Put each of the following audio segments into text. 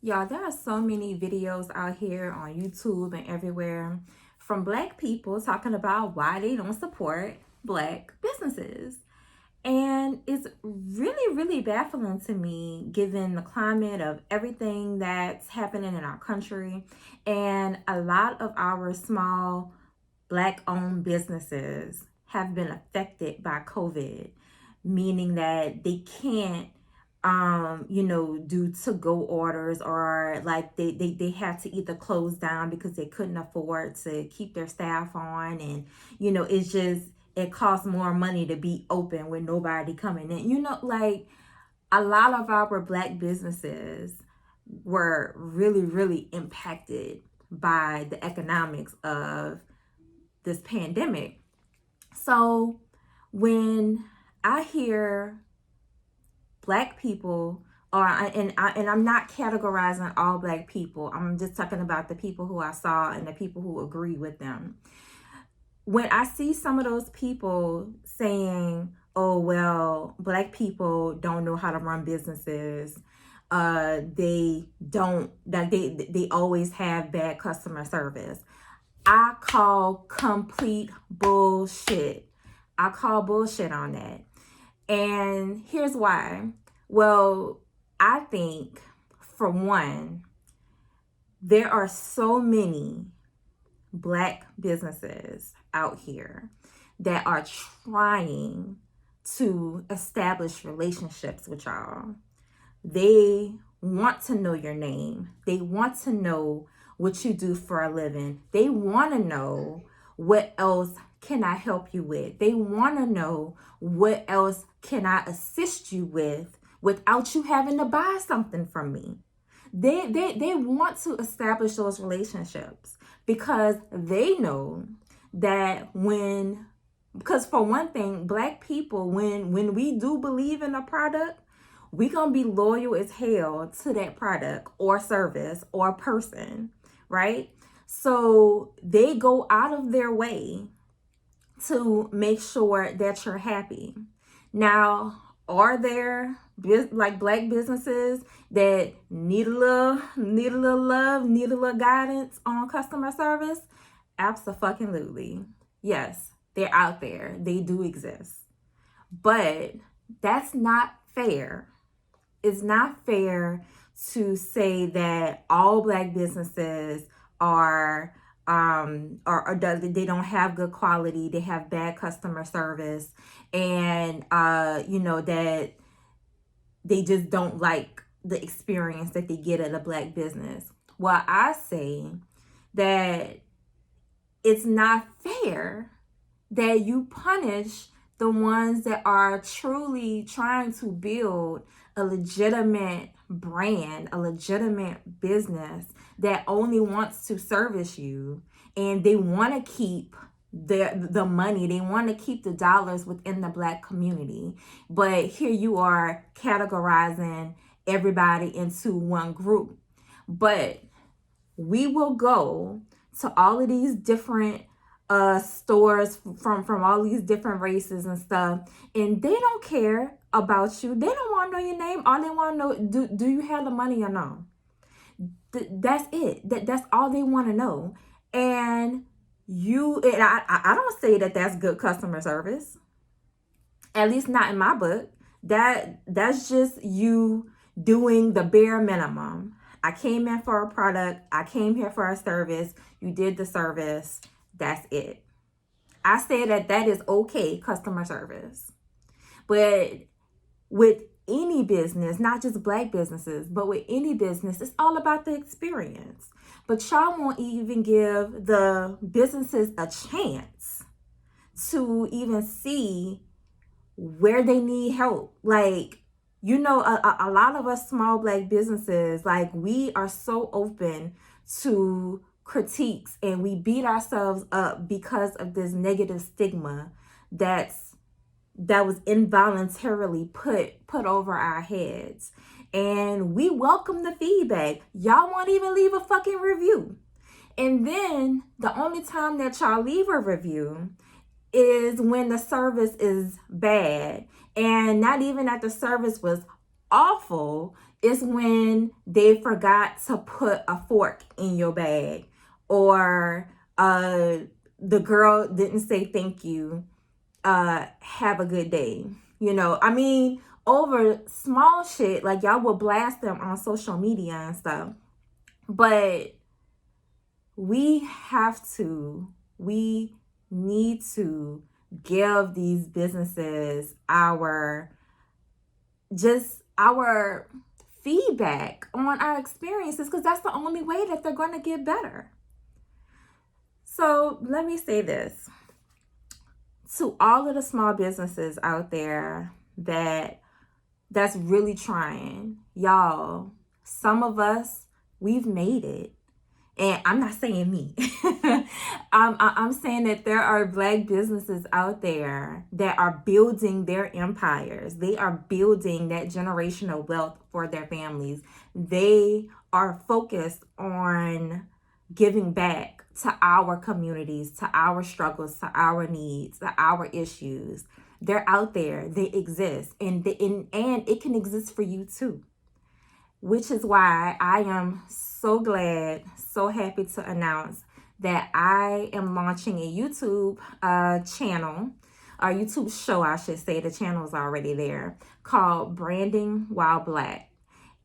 Y'all, there are so many videos out here on YouTube and everywhere from Black people talking about why they don't support Black businesses. And it's really, really baffling to me given the climate of everything that's happening in our country. And a lot of our small Black owned businesses have been affected by COVID, meaning that they can't do to go orders, or like they had to either close down because they couldn't afford to keep their staff on. And it's just, it costs more money to be open with nobody coming in. Like a lot of our Black businesses were really, really impacted by the economics of this pandemic. So when I hear Black people, and I'm not categorizing all Black people, I'm just talking about the people who I saw and the people who agree with them. When I see some of those people saying, oh well, Black people don't know how to run businesses, they don't, that they always have bad customer service, I call complete bullshit. I call bullshit on that. And here's why. Well, I think, for one, there are so many Black businesses out here that are trying to establish relationships with y'all. They want to know your name. They want to know what you do for a living. They want to know what else can I help you with. They want to know what else can I assist you with without you having to buy something from me. They want to establish those relationships because they know that because for one thing, Black people, when we do believe in a product, we gonna be loyal as hell to that product or service or person, right? So they go out of their way to make sure that you're happy. Now, are there like Black businesses that need a little love, need a little guidance on customer service? Absolutely. Yes, they're out there. They do exist. But that's not fair. It's not fair to say that all Black businesses are or they don't have good quality, they have bad customer service, and that they just don't like the experience that they get at a Black business. Well, I say that it's not fair that you punish the ones that are truly trying to build a legitimate brand, a legitimate business that only wants to service you, and they want to keep the money, they want to keep the dollars within the Black community. But here you are categorizing everybody into one group. But we will go to all of these different stores from all these different races and stuff, and they don't care about you. They don't want to know your name. All they want to know, do you have the money or no? That's it. That's all they want to know. And I don't say that that's good customer service. At least not in my book. That's just you doing the bare minimum. I came in for a product. I came here for a service. You did the service. That's it. I say that is okay customer service. But with any business, not just Black businesses, but with any business, it's all about the experience. But y'all won't even give the businesses a chance to even see where they need help. Like, a lot of us small Black businesses, like, we are so open to critiques and we beat ourselves up because of this negative stigma that was involuntarily put over our heads. And we welcome the feedback. Y'all won't even leave a fucking review. And then the only time that y'all leave a review is when the service is bad, and not even that the service was awful. It's when they forgot to put a fork in your bag, or the girl didn't say thank you, have a good day. I mean, over small shit, like y'all will blast them on social media and stuff. But we need to give these businesses our feedback on our experiences, because that's the only way that they're going to get better. So let me say this to all of the small businesses out there that's really trying. Y'all, some of us, we've made it. And I'm not saying me. I'm saying that there are Black businesses out there that are building their empires. They are building that generational wealth for their families. They are focused on giving back to our communities, to our struggles, to our needs, to our issues. They're out there. They exist. And it can exist for you too. Which is why I am so glad, so happy to announce that I am launching a YouTube channel, or YouTube show, I should say. The channel is already there, called Branding While Black.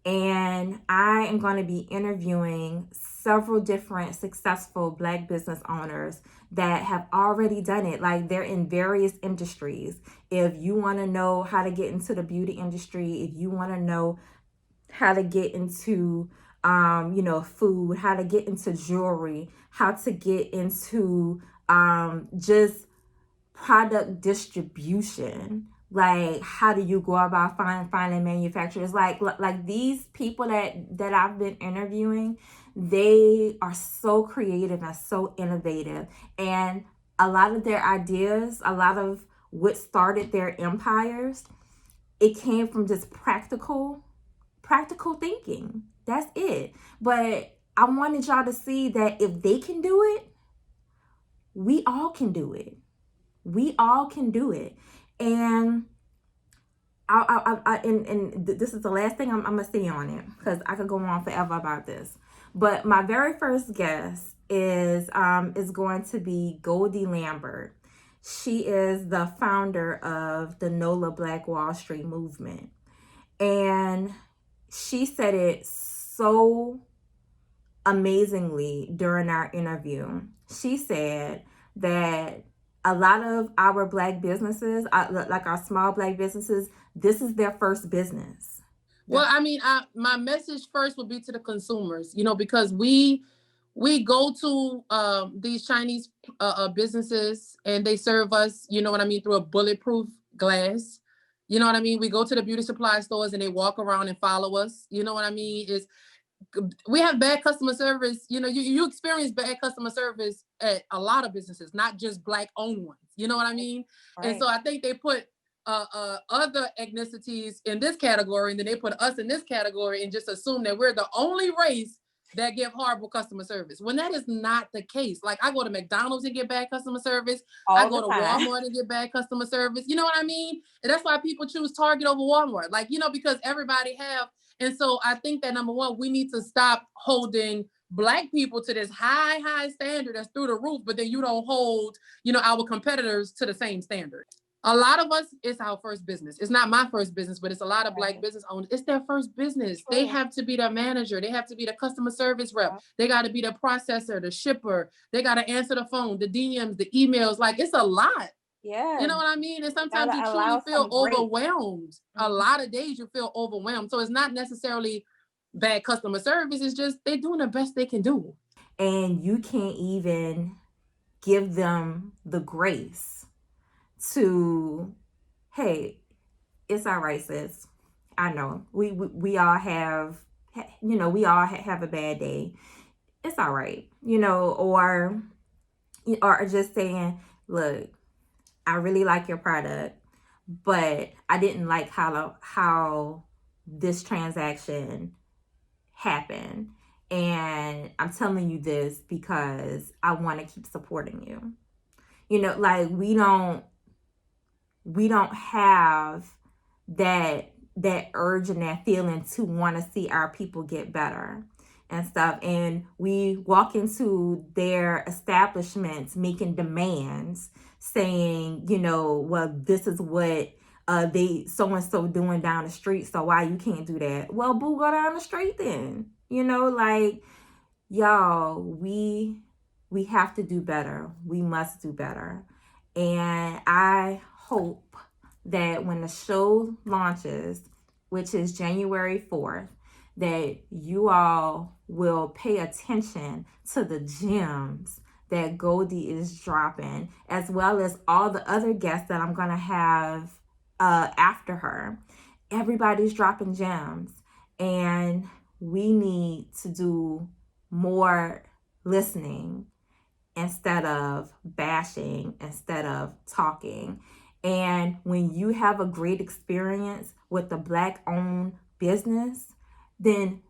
And I am going to be interviewing several different successful Black business owners that have already done it. Like, they're in various industries. If you want to know how to get into the beauty industry, if you want to know how to get into food, how to get into jewelry, how to get into just product distribution, like how do you go about finding manufacturers, like these people that I've been interviewing, they are so creative and so innovative, and a lot of their ideas, a lot of what started their empires, it came from just practical thinking. That's it. But I wanted y'all to see that if they can do it, we all can do it. We all can do it. And this is the last thing I'm gonna say on it, because I could go on forever about this. But my very first guest is going to be Goldie Lambert. She is the founder of the NOLA Black Wall Street movement. And she said it so amazingly during our interview. She said that a lot of our Black businesses, like our small Black businesses, this is their first business. Well, I mean, my message first would be to the consumers, because we go to these Chinese businesses, and they serve us, through a bulletproof glass. You know what I mean? We go to the beauty supply stores, and they walk around and follow us. You know what I mean? We have bad customer service. You experience bad customer service at a lot of businesses, not just Black owned ones. You know what I mean? Right. And so I think they put other ethnicities in this category, and then they put us in this category, and just assume that we're the only race that give horrible customer service, when that is not the case. Like, I go to McDonald's and get bad customer service. I go to Walmart and get bad customer service. You know what I mean? And that's why people choose Target over Walmart, because everybody have. And so I think that, number one, we need to stop holding Black people to this high standard that's through the roof, but then you don't hold, our competitors to the same standard. A lot of us, it's our first business. It's not my first business, but it's a lot of Black business owners. It's their first business. True. They have to be the manager. They have to be the customer service rep. Yeah. They got to be the processor, the shipper. They got to answer the phone, the DMs, the emails. Like, it's a lot. Yeah. You know what I mean? And sometimes you truly feel overwhelmed. Mm-hmm. A lot of days you feel overwhelmed. So it's not necessarily bad customer service. It's just they're doing the best they can do. And you can't even give them the grace to, hey, it's all right, sis. I know we all have, we all have a bad day. It's all right, or just saying, look, I really like your product, but I didn't like how this transaction happened. And I'm telling you this because I want to keep supporting you. Like, we don't have that that urge and that feeling to want to see our people get better and stuff. And we walk into their establishments making demands, saying, you know, well, this is what they so and so doing down the street, so why you can't do that? Well, boo, go down the street then. You know, like, y'all, we have to do better. We must do better. And I hope that when the show launches, which is January 4th, that you all will pay attention to the gems that Goldie is dropping, as well as all the other guests that I'm going to have after her. Everybody's dropping gems, and we need to do more listening instead of bashing, instead of talking. And when you have a great experience with a Black-owned business, then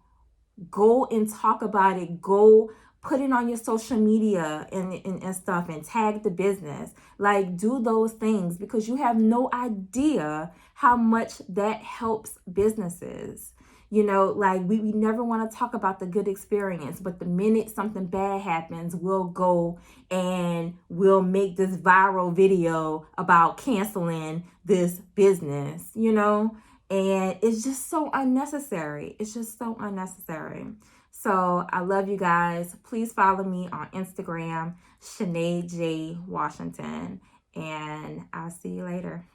go and talk about it. Go put it on your social media and stuff, and tag the business. Like, do those things, because you have no idea how much that helps businesses. You know, like, we never want to talk about the good experience, but the minute something bad happens, we'll go and we'll make this viral video about canceling this business, you know? And it's just so unnecessary. It's just so unnecessary. So I love you guys. Please follow me on Instagram, Shanae J. Washington. And I'll see you later.